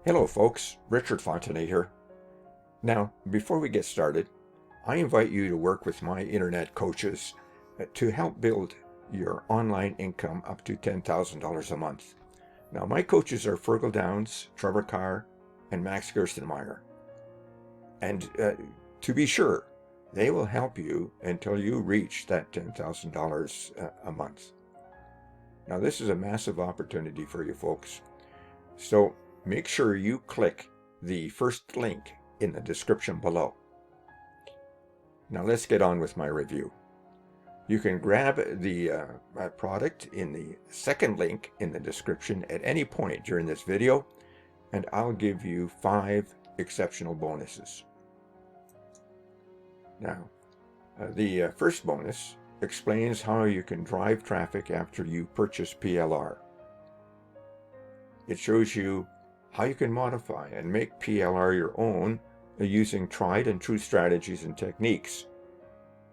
Hello folks, Richard Fontenay here. Now, before we get started, I invite you to work with my internet coaches to help build your online income up to $10,000 a month. Now, my coaches are Fergal Downs, Trevor Carr, and Max Gerstenmaier. And to be sure, they will help you until you reach that $10,000 a month. Now, this is a massive opportunity for you folks. So make sure you click the first link in the description below. Now let's get on with my review. You can grab the product in the second link in the description at any point during this video, and I'll give you 5 exceptional bonuses. Now, the first bonus explains how you can drive traffic after you purchase PLR. It shows you how you can modify and make PLR your own using tried and true strategies and techniques.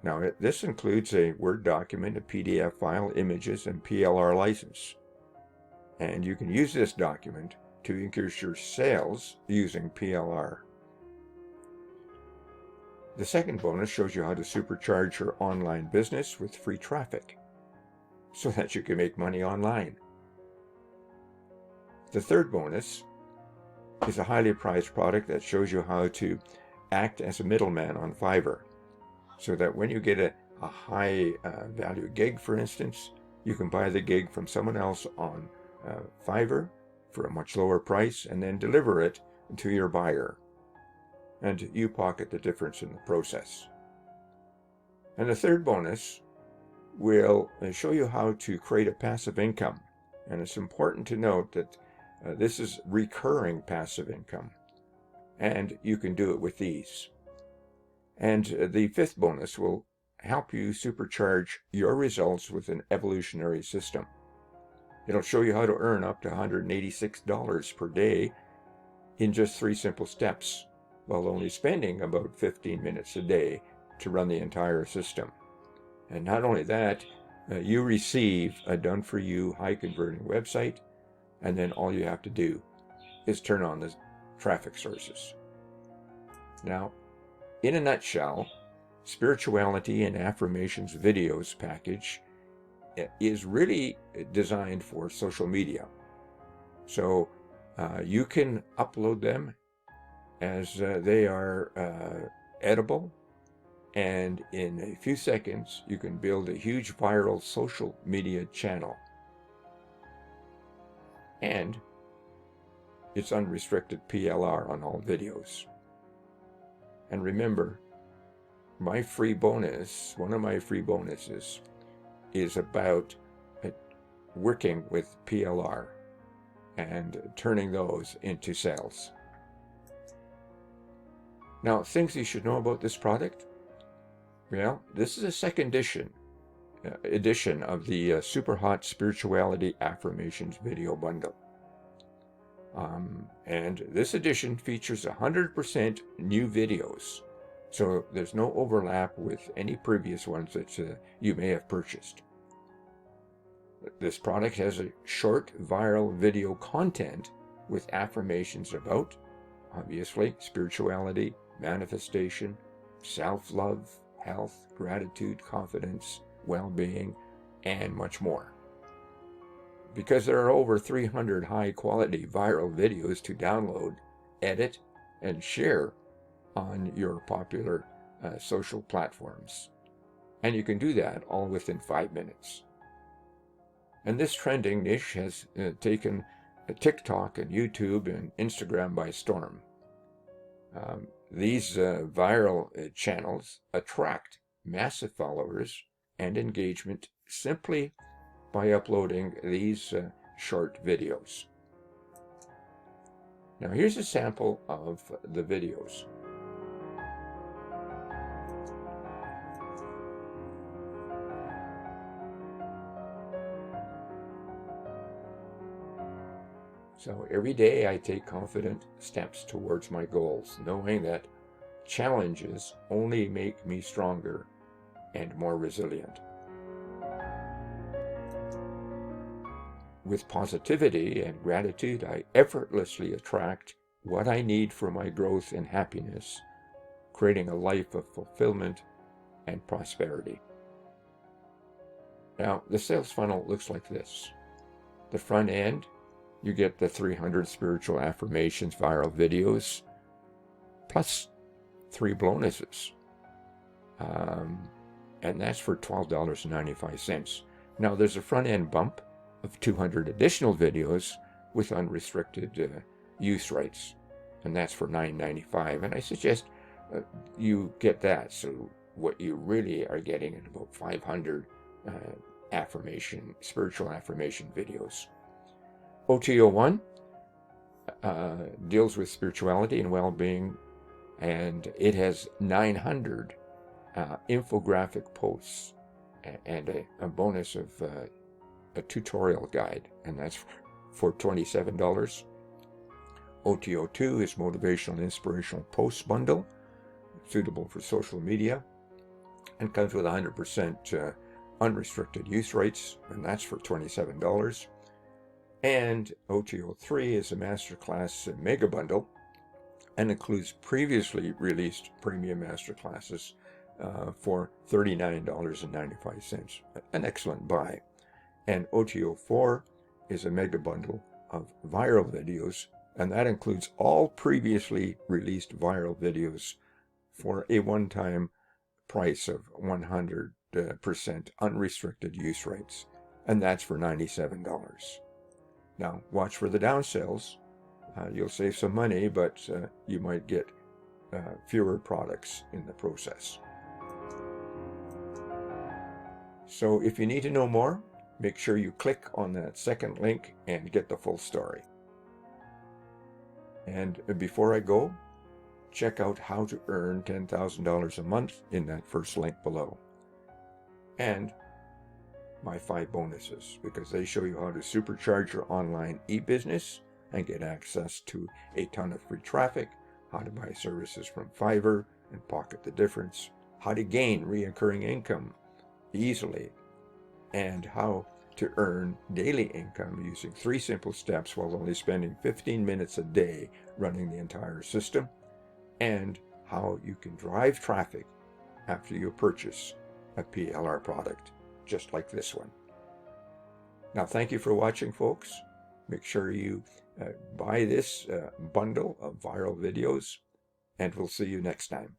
Now, this includes a Word document, a PDF file, images, and PLR license. And you can use this document to increase your sales using PLR. The second bonus shows you how to supercharge your online business with free traffic so that you can make money online. The third bonus is a highly prized product that shows you how to act as a middleman on Fiverr, so that when you get a high value gig, for instance, you can buy the gig from someone else on Fiverr for a much lower price and then deliver it to your buyer, and you pocket the difference in the process. And the third bonus will show you how to create a passive income, and it's important to note that this is recurring passive income, and you can do it with ease. And the fifth bonus will help you supercharge your results with an evolutionary system. It'll show you how to earn up to $186 per day in just 3 simple steps, while only spending about 15 minutes a day to run the entire system. And not only that, you receive a done-for-you high-converting website, and then all you have to do is turn on the traffic sources. Now, in a nutshell, Spirituality and Affirmations videos package is really designed for social media. So you can upload them as they are edible, and in a few seconds you can build a huge viral social media channel. And it's unrestricted PLR on all videos. And remember, my free bonus, one of my free bonuses, is about working with PLR and turning those into sales. Now, things you should know about this product. Well, this is a second edition of the Super Hot Spirituality Affirmations video bundle. And this edition features 100% new videos, so there's no overlap with any previous ones that you may have purchased. This product has a short viral video content with affirmations about, obviously, spirituality, manifestation, self-love, health, gratitude, confidence, well-being, and much more. Because there are over 300 high-quality viral videos to download, edit, and share on your popular social platforms. And you can do that all within 5 minutes. And this trending niche has taken TikTok and YouTube and Instagram by storm. These viral channels attract massive followers and engagement simply by uploading these short videos. Now here's a sample of the videos. So every day I take confident steps towards my goals, knowing that challenges only make me stronger and more resilient. with positivity and gratitude, I effortlessly attract what I need for my growth and happiness, creating a life of fulfillment and prosperity. Now, the sales funnel looks like this. The front end, you get the 300 spiritual affirmations viral videos, plus 3 bonuses. And that's for $12.95. Now, there's a front end bump of 200 additional videos with unrestricted use rights, and that's for $9.95. And I suggest you get that. So what you really are getting is about 500 spiritual affirmation videos. OTO1 deals with spirituality and well-being, and it has 900 infographic posts and a bonus of a tutorial guide, and that's for $27. OTO2 is motivational and inspirational post bundle, suitable for social media, and comes with 100% unrestricted use rights, and that's for $27. And OTO3 is a masterclass mega bundle and includes previously released premium masterclasses for $39.95, an excellent buy. And OTO4 is a mega bundle of viral videos, and that includes all previously released viral videos for a one-time price of 100% unrestricted use rights, and that's for $97. Now, watch for the down sales. You'll save some money, but you might get fewer products in the process. So if you need to know more, make sure you click on that second link and get the full story. And before I go, check out how to earn $10,000 a month in that first link below. And my 5 bonuses, because they show you how to supercharge your online e-business and get access to a ton of free traffic, how to buy services from Fiverr and pocket the difference, how to gain recurring income easily, and how to earn daily income using 3 simple steps while only spending 15 minutes a day running the entire system, and how you can drive traffic after you purchase a PLR product, just like this one. Now, thank you for watching, folks. Make sure you buy this bundle of viral videos, and we'll see you next time.